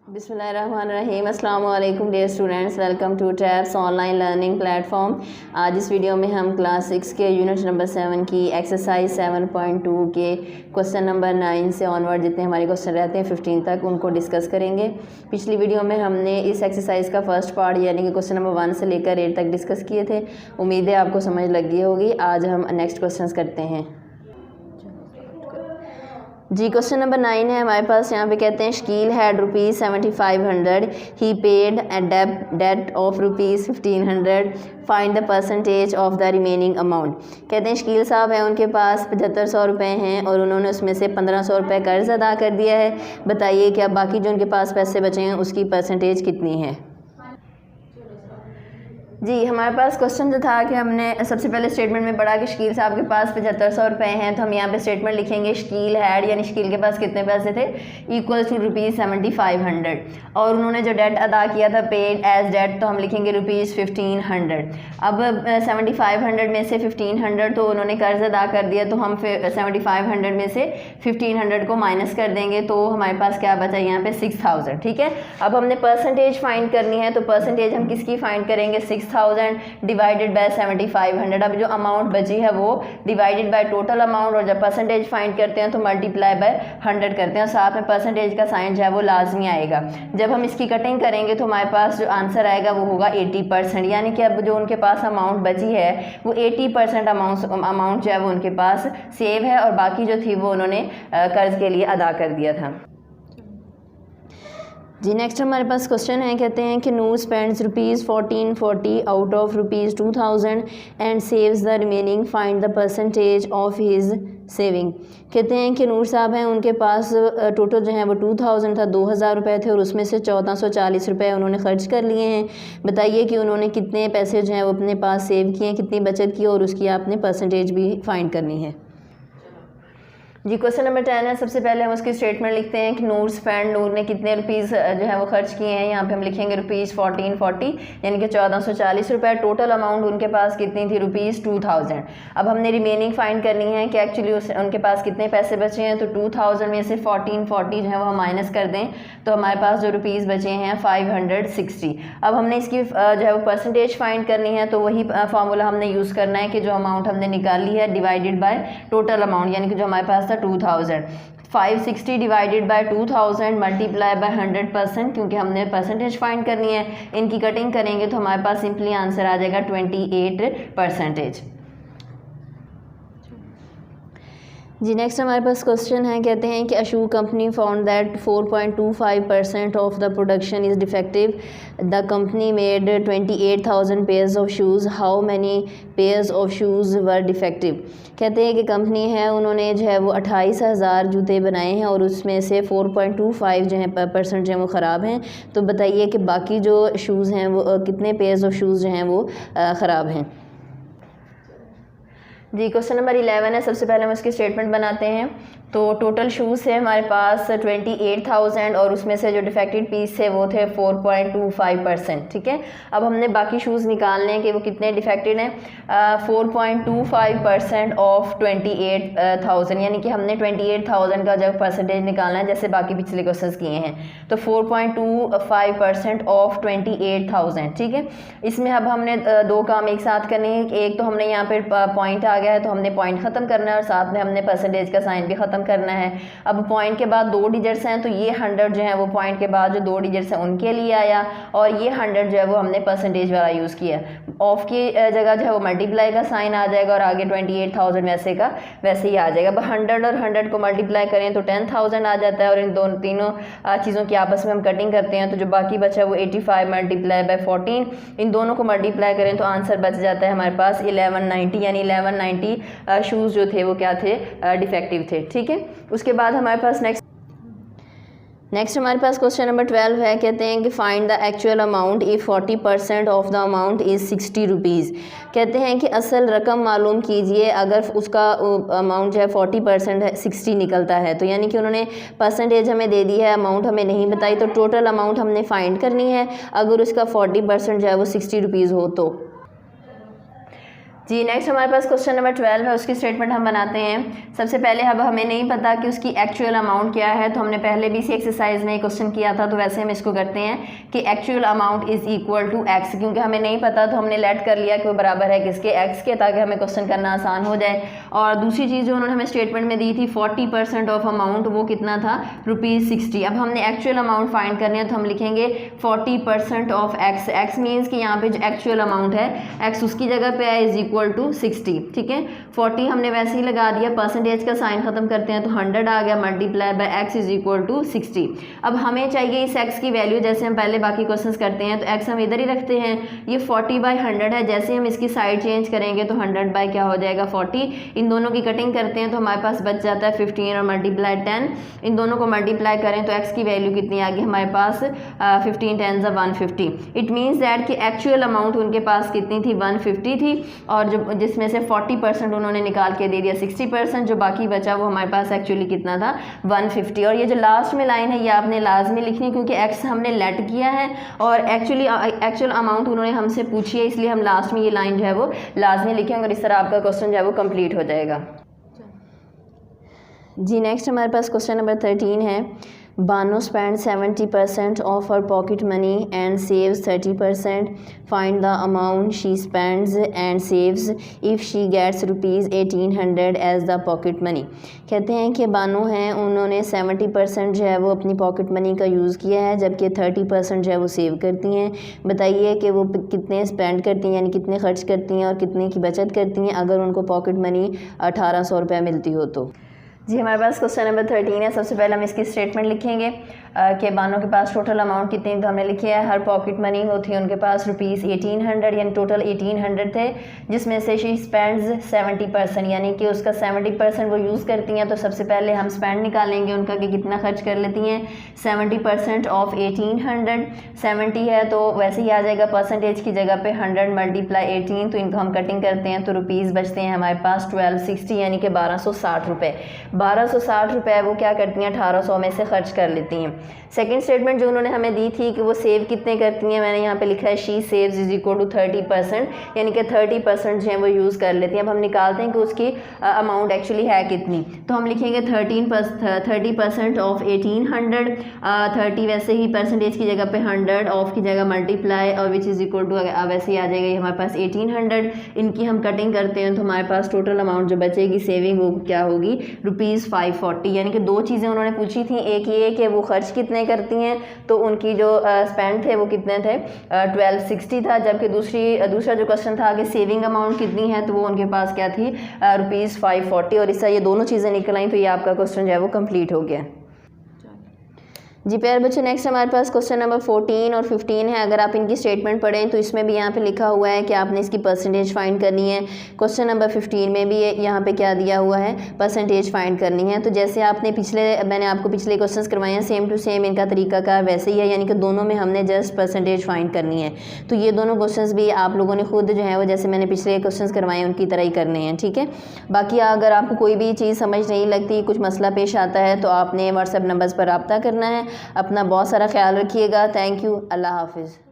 बिस्मिल्लाहिर्रहमानिर्रहीम। अस्सलाम वालेकुम dear students, welcome to Tabs online learning platform. आज इस वीडियो में हम क्लास 6 के यूनिट नंबर 7 की एक्सरसाइज 7.2 के क्वेश्चन नंबर 9 से ऑनवर्ड जितने हमारे क्वेश्चन रहते हैं 15 तक उनको डिस्कस करेंगे। पिछली वीडियो में हमने इस एक्सरसाइज का फर्स्ट पार्ट यानी कि क्वेश्चन नंबर 1 से लेकर 8 तक डिस्कस किए थे। उम्मीद है आपको समझ लग गई होगी। आज हम नेक्स्ट क्वेश्चन करते हैं जी। क्वेश्चन नंबर 9 है हमारे पास। यहाँ पे कहते हैं Shakeel had ₹7500, he paid debt of ₹1500, find the percentage of the remaining amount. कहते हैं शकील साहब हैं, उनके पास 7500 रुपये हैं और उन्होंने उसमें से 1500 रुपये कर्ज अदा कर दिया है। बताइए कि अब बाकी जो उनके पास पैसे बचे हैं उसकी परसेंटेज कितनी है। जी, हमारे पास क्वेश्चन जो था कि हमने सबसे पहले स्टेटमेंट में पढ़ा कि शकील साहब के पास 7500 रुपये हैं, तो हम यहाँ पे स्टेटमेंट लिखेंगे शकील हैड यानी शकील के पास कितने पैसे थे, इक्वल टू ₹7500, और उन्होंने जो डेट अदा किया था पेड एज डेट, तो हम लिखेंगे ₹1500। अब 7500 में से 1500 तो उन्होंने कर्ज अदा कर दिया, तो हम फिर 7500 में से 1500 को माइनस कर देंगे, तो हमारे पास क्या बचा यहाँ पे 6000। ठीक है, अब हमने परसेंटेज फाइंड करनी है, तो परसेंटेज हम किसकी फाइंड करेंगे, 6000 डिवाइडेड बाय 7500। अब जो अमाउंट बची है वो डिवाइडेड बाय टोटल अमाउंट, और जब परसेंटेज फाइंड करते हैं तो मल्टीप्लाई बाय 100 करते हैं, और साथ में परसेंटेज का साइन जो है वो लाजमी आएगा। जब हम इसकी कटिंग करेंगे तो हमारे पास जो आंसर आएगा वो होगा 80%, यानी कि अब जो उनके पास अमाउंट बची है वो 80% अमाउंट जो है वो उनके पास सेव है, और बाकी जो थी वो उन्होंने कर्ज के लिए अदा कर दिया था। जी, नेक्स्ट हमारे पास क्वेश्चन है। कहते हैं कि Noor spends ₹1440 out of ₹2000 and saves the remaining, find the percentage of his saving. कहते हैं कि नूर साहब हैं, उनके पास टोटल जो है वो 2000 था, 2000 रुपये थे, और उसमें से 1440 रुपये उन्होंने खर्च कर लिए हैं। बताइए कि उन्होंने कितने पैसे जो हैं वो अपने पास सेव किए हैं, कितनी बचत की, और उसकी आपने परसेंटेज भी फाइंड करनी है। जी, क्वेश्चन नंबर 10 है। सबसे पहले हम उसकी स्टेटमेंट लिखते हैं कि नूर स्पेंड, नूर ने कितने रुपीज़ जो है वो खर्च किए हैं। यहाँ पे हम लिखेंगे ₹1440 यानी कि 1440 रुपये। टोटल अमाउंट उनके पास कितनी थी, ₹2000। अब हमने रिमेनिंग फाइंड करनी है कि एक्चुअली उनके पास कितने पैसे बचे हैं, तो 2000 में से 1440 जो है वो हम माइनस कर दें, तो हमारे पास जो रुपीज़ बचे हैं 560। अब हमने इसकी जो है वो परसेंटेज फाइंड करनी है, तो वही फार्मूला हमने यूज़ करना है कि जो अमाउंट हमने निकाली है डिवाइडेड बाय टोटल अमाउंट, यानी कि जो हमारे पास था 2000। 560 डिवाइडेड बाय 2000 मल्टीप्लाई बाय 100%, क्योंकि हमने परसेंटेज फाइंड करनी है। इनकी कटिंग करेंगे तो हमारे पास सिंपली आंसर आ जाएगा 28%। जी, नेक्स्ट हमारे पास क्वेश्चन है। कहते हैं कि Ashu company found that 4.25% of the production is defective. The company made 28,000 pairs of shoes, how many pairs of shoes were defective. कहते हैं कि कंपनी है, उन्होंने जो है वो 28,000 जूते बनाए हैं, और उसमें से 4.25 जो है % जो है वो ख़राब हैं। तो बताइए कि बाकी जो शूज़ हैं वो कितने पेयर्स ऑफ शूज़ जो हैं वो ख़राब हैं। जी, क्वेश्चन नंबर 11 है। सबसे पहले हम इसकी स्टेटमेंट बनाते हैं। तो टोटल शूज़ है हमारे पास 28,000, और उसमें से जो डिफेक्टेड पीस थे वो थे 4.25%। ठीक है, अब हमने बाकी शूज़ निकालने हैं कि वो कितने डिफेक्टेड हैं। 4.25% ऑफ 28,000, यानी कि हमने 28,000 का जब परसेंटेज निकालना है जैसे बाकी पिछले क्वेश्चन किए हैं, तो 4.25% ऑफ 28,000। ठीक है, इसमें अब हमने दो काम एक साथ करने हैं। एक तो हमने यहाँ पे पॉइंट आ गया है, तो हमने पॉइंट ख़त्म करना है, और साथ में हमने परसेंटेज का साइन भी ख़त्म करना है। अब पॉइंट के बाद 2 डिजिट्स हैं, तो ये 100 जो है वो पॉइंट के बाद जो 2 डिजिट्स हैं उनके लिए आया, और ये 100 जो है वो हमने परसेंटेज वाला यूज़ किया। ऑफ की जगह जो है वो मल्टीप्लाई का साइन आ जाएगा, और आगे 28,000 वैसे का वैसे ही आ जाएगा। अब 100 और 100 को मल्टीप्लाई करें तो 10,000 आ जाता है, और इन तीनों चीज़ों की आपस में हम कटिंग करते हैं, तो जो बाकी बचा है वो 85 मल्टीप्लाई बाय 14, इन दोनों को मल्टीप्लाई करें तो आंसर बच जाता है हमारे पास 1190, यानी 1190 शूज़ जो थे वो क्या थे, डिफेक्टिव थे। ठीक है, उसके बाद हमारे पास नेक्स्ट हमारे पास क्वेश्चन नंबर 12 है। कहते हैं कि find the actual amount if 40% of the amount is 60 rupees. कहते हैं कि असल रकम मालूम कीजिए अगर उसका अमाउंट जो है 40% है, 60 निकलता है। तो यानी कि उन्होंने परसेंटेज हमें दे दी है, अमाउंट हमें नहीं बताई, तो टोटल अमाउंट हमने फाइंड करनी है। अगर उसका 40% जो है वो 60 रुपीज़ हो जी नेक्स्ट हमारे पास क्वेश्चन नंबर 12 है, उसकी स्टेटमेंट हम बनाते हैं। सबसे पहले अब हमें नहीं पता कि उसकी एक्चुअल अमाउंट क्या है, तो हमने पहले भी इसी एक्सरसाइज में क्वेश्चन किया था, तो वैसे हम इसको करते हैं कि actual amount is equal to x. क्योंकि हमें नहीं पता तो हमने लेट कर लिया कि वो बराबर है किसके, एक्स के, ताकि हमें क्वेश्चन करना आसान हो जाए। और दूसरी चीज़ जो उन्होंने हमें स्टेटमेंट में दी थी 40% ऑफ अमाउंट, वो कितना था, ₹60। अब हमने एक्चुअल अमाउंट फाइंड करनी है, तो हम लिखेंगे 40% ऑफ एक्स। एक्स मीन्स कि यहाँ पे जो एक्चुअल अमाउंट है एक्स उसकी जगह पे है, इज इक्वल टू 60। ठीक है, 40 हमने वैसे ही लगा दिया, परसेंटेज का साइन खत्म करते हैं तो 100 आ गया, multiply by x is equal to 60। अब हमें चाहिए इस एक्स की वैल्यू, जैसे हम पहले बाकी क्वेश्चंस करते हैं, तो एक्स हम इधर ही रखते हैं। ये 40/100 है, जैसे हम इसकी साइड चेंज करेंगे तो 100 बाय क्या हो जाएगा 40। इन दोनों की कटिंग करते हैं तो हमारे पास बच जाता है 15 और मल्टीप्लाई 10। इन दोनों को मल्टीप्लाई करें तो एक्स की वैल्यू कितनी आ गई हमारे पास 15 10 150। इट मीन्स दैट कि एक्चुअल अमाउंट उनके पास कितनी थी 150 थी, और जो जिसमें से 40% उन्होंने निकाल के दे दिया 60%, जो बाकी बचा वो हमारे पास एक्चुअली कितना था 150। और ये जो लास्ट में लाइन है ये आपने लाजमी लिखनी, क्योंकि एक्स हमने लेट किया है और एक्चुअल अमाउंट उन्होंने हमसे पूछी है, इसलिए हम लास्ट में ये लाइन जो है वो लाजमी लिखेंगे और इस तरह आपका क्वेश्चन जो है वो कंप्लीट हो जाएगा। जी नेक्स्ट हमारे पास क्वेश्चन नंबर 13 है। Bano spends 70% of her pocket money and saves 30%. Find the amount she spends and saves if she gets ₹1800 as the pocket money. कहते हैं कि बानो हैं, उन्होंने 70% जो है वो अपनी पॉकेट मनी का यूज़ किया है, जबकि 30% जो है वो सेव करती हैं। बताइए कि वो कितने स्पेंड करती हैं, यानी कितने खर्च करती हैं और कितने की बचत करती हैं अगर उनको पॉकेट मनी 1800 रुपये मिलती हो तो। जी हमारे पास क्वेश्चन नंबर 13 है। सबसे पहले हम इसकी स्टेटमेंट लिखेंगे कि बानो के पास टोटल अमाउंट कितनी, तो हमने लिखी है हर पॉकेट मनी वो थी उनके पास ₹1800, यानी टोटल 1800 थे, जिसमें से शी स्पेंड्स 70%, यानी कि उसका 70% वो यूज़ करती हैं। तो सबसे पहले हम स्पेंड निकालेंगे उनका कि कितना खर्च कर लेती हैं। 70% ऑफ 1800, 70 है तो वैसे ही आ जाएगा परसेंटेज की जगह पे 100 मल्टीप्लाई 18, तो इनको हम कटिंग करते हैं तो रुपीज़ बचते हैं हमारे पास 1260, यानी कि 1260 रुपये। 1260 रुपये वो क्या करती हैं 1800 में से खर्च कर लेती हैं। सेकंड स्टेटमेंट जो उन्होंने हमें दी थी कि वो सेव कितने करती हैं, मैंने यहाँ पे लिखा है she saves is equal to 30%, यानी कि 30% जो है वो यूज़ कर लेती हैं। अब हम निकालते हैं कि उसकी अमाउंट एक्चुअली है कितनी, तो हम लिखेंगे 30% ऑफ 1800, 30 वैसे ही परसेंटेज की जगह पे 100, ऑफ की जगह मल्टीप्लाई और विच इज़ इक्वल टू वैसे ही आ जाएगा ये हमारे पास 1800। इनकी हम कटिंग करते हैं तो हमारे पास टोटल अमाउंट जो बचेगी सेविंग वो क्या होगी ₹540, यानी कि दो चीज़ें उन्होंने पूछी थी, एक ये कि वो खर्च कितने करती हैं, तो उनकी जो स्पेंड थे वो कितने थे 1260 था, जबकि दूसरा जो क्वेश्चन था कि सेविंग अमाउंट कितनी है, तो वो उनके पास क्या थी ₹540, और इससे ये दोनों चीज़ें निकल आई, तो ये आपका क्वेश्चन जो है वो कंप्लीट हो गया। जी प्यारे बच्चों नेक्स्ट हमारे पास क्वेश्चन नंबर 14 और 15 है। अगर आप इनकी स्टेटमेंट पढ़ें तो इसमें भी यहाँ पे लिखा हुआ है कि आपने इसकी परसेंटेज फाइंड करनी है। क्वेश्चन नंबर 15 में भी यहाँ पे क्या दिया हुआ है, परसेंटेज फाइंड करनी है। तो जैसे आपने मैंने आपको पिछले क्वेश्चंस करवाए हैं, सेम टू सेम इनका तरीकाकार वैसे ही है, यानी कि दोनों में हमने जस्ट परसेंटेज फाइंड करनी है। तो ये दोनों क्वेश्चन भी आप लोगों ने खुद जो है वो जैसे मैंने पिछले क्वेश्चन करवाए हैं उनकी तरह ही करने हैं, ठीक है। बाकी अगर आपको कोई भी चीज़ समझ नहीं लगती, कुछ मसला पेश आता है, तो आपने व्हाट्सएप नंबर्स पर रब्ता करना है। अपना बहुत सारा ख्याल रखिएगा। थैंक यू, अल्लाह हाफिज़।